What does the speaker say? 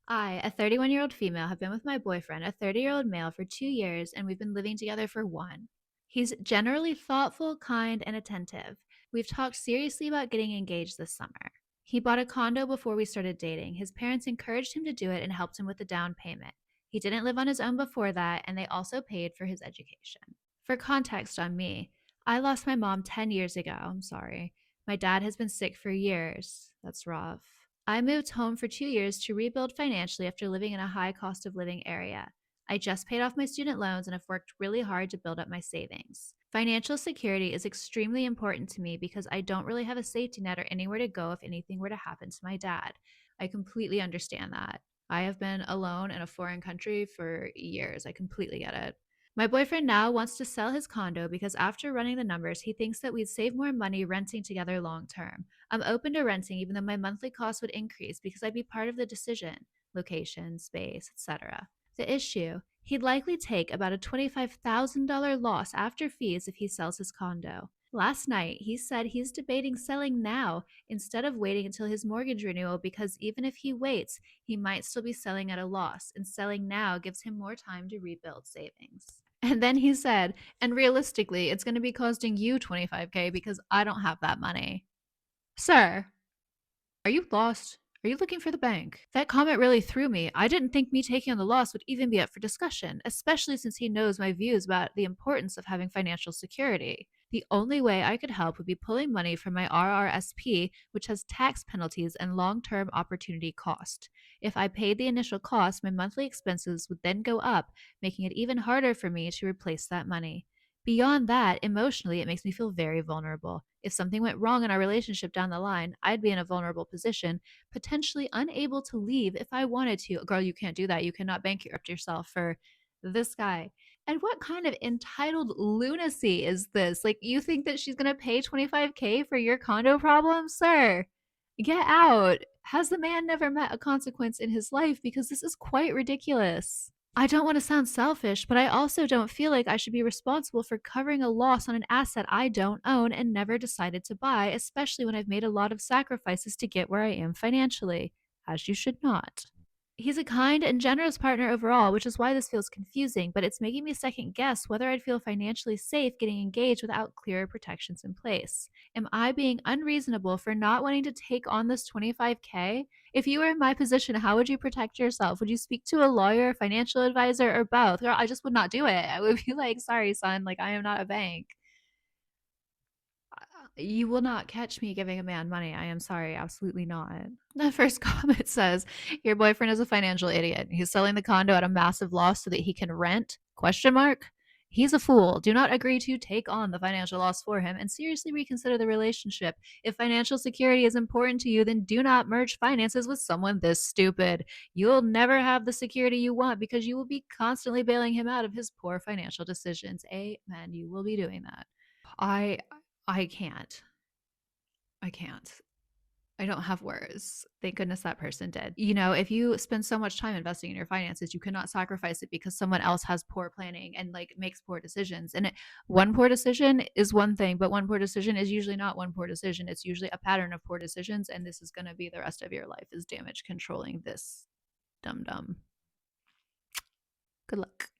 I, a 31-year-old female, have been with my boyfriend, a 30-year-old male, for 2 years, and we've been living together for one. He's generally thoughtful, kind, and attentive. We've talked seriously about getting engaged this summer. He bought a condo before we started dating. His parents encouraged him to do it and helped him with the down payment. He didn't live on his own before that, and they also paid for his education. For context on me, I lost my mom 10 years ago. I'm sorry. My dad has been sick for years. That's rough. I moved home for 2 years to rebuild financially after living in a high cost of living area. I just paid off my student loans and have worked really hard to build up my savings. Financial security is extremely important to me because I don't really have a safety net or anywhere to go if anything were to happen to my dad. I completely understand that. I have been alone in a foreign country for years. I completely get it. My boyfriend now wants to sell his condo because after running the numbers, he thinks that we'd save more money renting together long term. I'm open to renting even though my monthly cost would increase because I'd be part of the decision, location, space, etc. The issue, he'd likely take about a $25,000 loss after fees if he sells his condo. Last night, he said he's debating selling now instead of waiting until his mortgage renewal because even if he waits, he might still be selling at a loss, and selling now gives him more time to rebuild savings. And then he said, and realistically, it's going to be costing you 25K because I don't have that money. Sir, are you lost? Are you looking for the bank? That comment really threw me. I didn't think me taking on the loss would even be up for discussion, especially since he knows my views about the importance of having financial security. The only way I could help would be pulling money from my RRSP, which has tax penalties and long term opportunity cost. If I paid the initial cost, my monthly expenses would then go up, making it even harder for me to replace that money. Beyond that, emotionally, it makes me feel very vulnerable. If something went wrong in our relationship down the line, I'd be in a vulnerable position, potentially unable to leave if I wanted to. Girl, you can't do that. You cannot bankrupt yourself for this guy. And what kind of entitled lunacy is this? Like, you think that she's going to pay 25K for your condo problem? Sir, get out. Has the man never met a consequence in his life? Because this is quite ridiculous. I don't want to sound selfish, but I also don't feel like I should be responsible for covering a loss on an asset I don't own and never decided to buy, especially when I've made a lot of sacrifices to get where I am financially, as you should not. He's a kind and generous partner overall, which is why this feels confusing, but it's making me second guess whether I'd feel financially safe getting engaged without clearer protections in place. Am I being unreasonable for not wanting to take on this 25K? If you were in my position, how would you protect yourself? Would you speak to a lawyer, financial advisor, or both? Girl, I just would not do it. I would be like, sorry, son, like I am not a bank. You will not catch me giving a man money. I am sorry, absolutely not. The first comment says, "Your boyfriend is a financial idiot. He's selling the condo at a massive loss so that he can rent?" Question mark. He's a fool. Do not agree to take on the financial loss for him and seriously reconsider the relationship. If financial security is important to you, then do not merge finances with someone this stupid. You'll never have the security you want because you will be constantly bailing him out of his poor financial decisions. Amen. You will be doing that. I I can't. I can't. I don't have words. Thank goodness that person did. You know, if you spend so much time investing in your finances, you cannot sacrifice it because someone else has poor planning and like makes poor decisions. And one poor decision is one thing, but one poor decision is usually not one poor decision. It's usually a pattern of poor decisions. And this is going to be the rest of your life is damage controlling this dum dum. Good luck.